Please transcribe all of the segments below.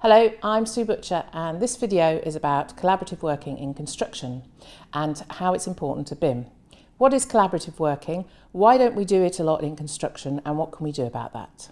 Hello, I'm Sue Butcher and this video is about collaborative working in construction and how it's important to BIM. What is collaborative working? Why don't we do it a lot in construction and what can we do about that?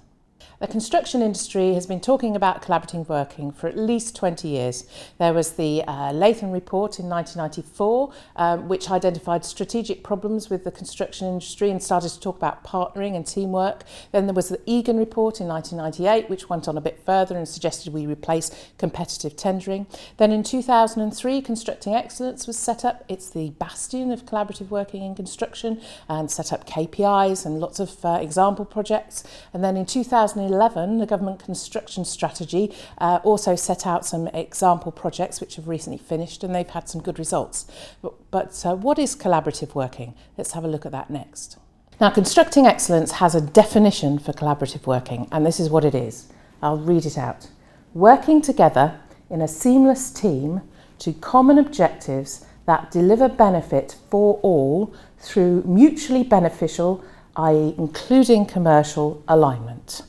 The construction industry has been talking about collaborative working for at least 20 years. There was the Latham report in 1994, which identified strategic problems with the construction industry and started to talk about partnering and teamwork. Then there was the Egan report in 1998, which went on a bit further and suggested we replace competitive tendering. Then in 2003, Constructing Excellence was set up. It's the bastion of collaborative working in construction and set up KPIs and lots of example projects. And then in 2011, the government construction strategy also set out some example projects which have recently finished and they've had some good results. But what is collaborative working? Let's have a look at that next. Now, Constructing Excellence has a definition for collaborative working, and this is what it is. I'll read it out. Working together in a seamless team to common objectives that deliver benefit for all through mutually beneficial, i.e. including commercial alignment.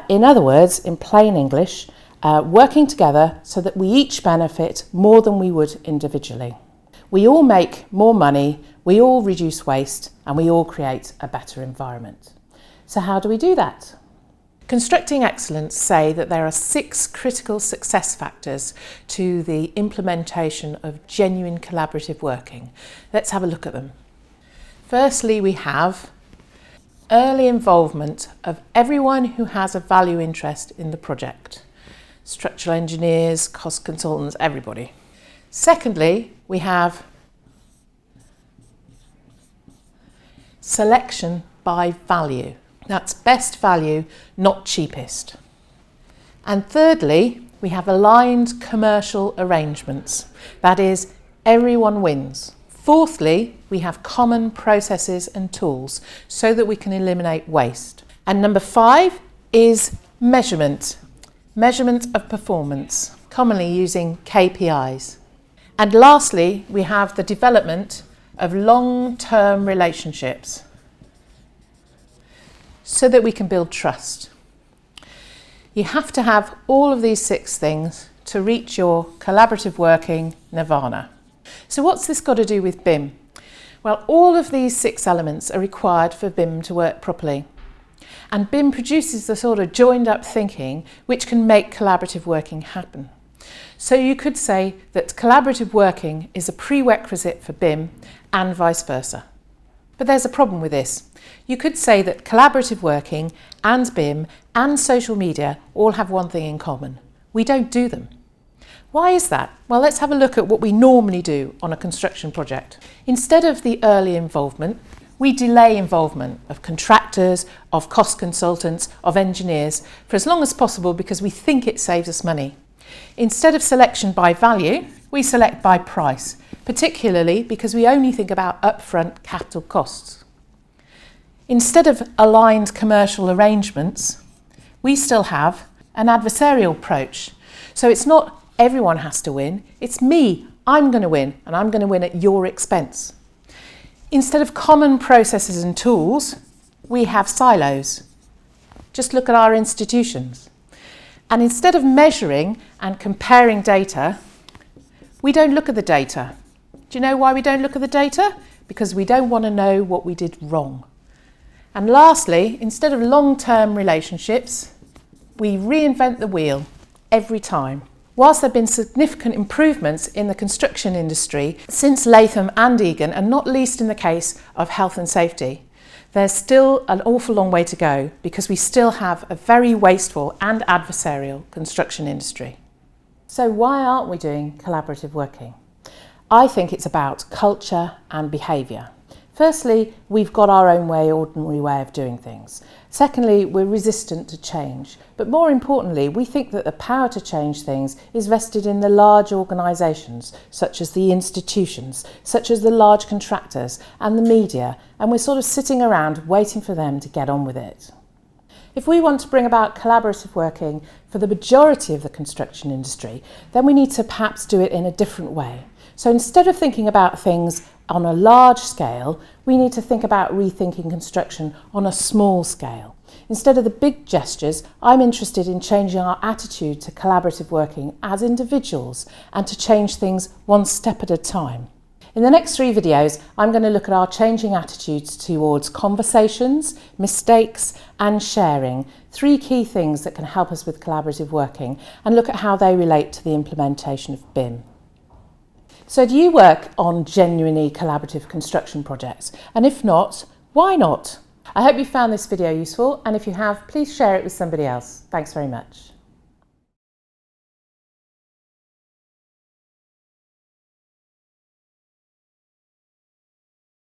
In other words, in plain English, working together so that we each benefit more than we would individually. We all make more money, we all reduce waste, and we all create a better environment. So how do we do that? Constructing Excellence say that there are 6 critical success factors to the implementation of genuine collaborative working. Let's have a look at them. Firstly, we have early involvement of everyone who has a value interest in the project. Structural engineers, cost consultants, everybody. Secondly, we have selection by value. That's best value, not cheapest. And thirdly, we have aligned commercial arrangements. That is, everyone wins. Fourthly, we have common processes and tools so that we can eliminate waste. And number 5 is measurement. Measurement of performance, commonly using KPIs. And lastly, we have the development of long-term relationships so that we can build trust. You have to have all of these 6 things to reach your collaborative working nirvana. So what's this got to do with BIM? Well, all of these 6 elements are required for BIM to work properly. And BIM produces the sort of joined up thinking which can make collaborative working happen. So you could say that collaborative working is a prerequisite for BIM and vice versa. But there's a problem with this. You could say that collaborative working and BIM and social media all have one thing in common. We don't do them. Why is that? Well, let's have a look at what we normally do on a construction project. Instead of the early involvement, we delay involvement of contractors, of cost consultants, of engineers for as long as possible because we think it saves us money. Instead of selection by value, we select by price, particularly because we only think about upfront capital costs. Instead of aligned commercial arrangements, we still have an adversarial approach. So it's not everyone has to win, it's me, I'm going to win, and I'm going to win at your expense. Instead of common processes and tools, we have silos. Just look at our institutions. And instead of measuring and comparing data, we don't look at the data. Do you know why we don't look at the data? Because we don't want to know what we did wrong. And lastly, instead of long-term relationships, we reinvent the wheel every time. Whilst there have been significant improvements in the construction industry since Latham and Egan, and not least in the case of health and safety, there's still an awful long way to go because we still have a very wasteful and adversarial construction industry. So why aren't we doing collaborative working? I think it's about culture and behaviour. Firstly, we've got our own ordinary way of doing things. Secondly, we're resistant to change. But more importantly, we think that the power to change things is vested in the large organisations, such as the institutions, such as the large contractors and the media, and we're sort of sitting around waiting for them to get on with it. If we want to bring about collaborative working for the majority of the construction industry, then we need to perhaps do it in a different way. So instead of thinking about things on a large scale, we need to think about rethinking construction on a small scale. Instead of the big gestures, I'm interested in changing our attitude to collaborative working as individuals and to change things one step at a time. In the next 3 videos, I'm going to look at our changing attitudes towards conversations, mistakes and sharing, 3 key things that can help us with collaborative working, and look at how they relate to the implementation of BIM. So do you work on genuinely collaborative construction projects? And if not, why not? I hope you found this video useful, and if you have, please share it with somebody else. Thanks very much.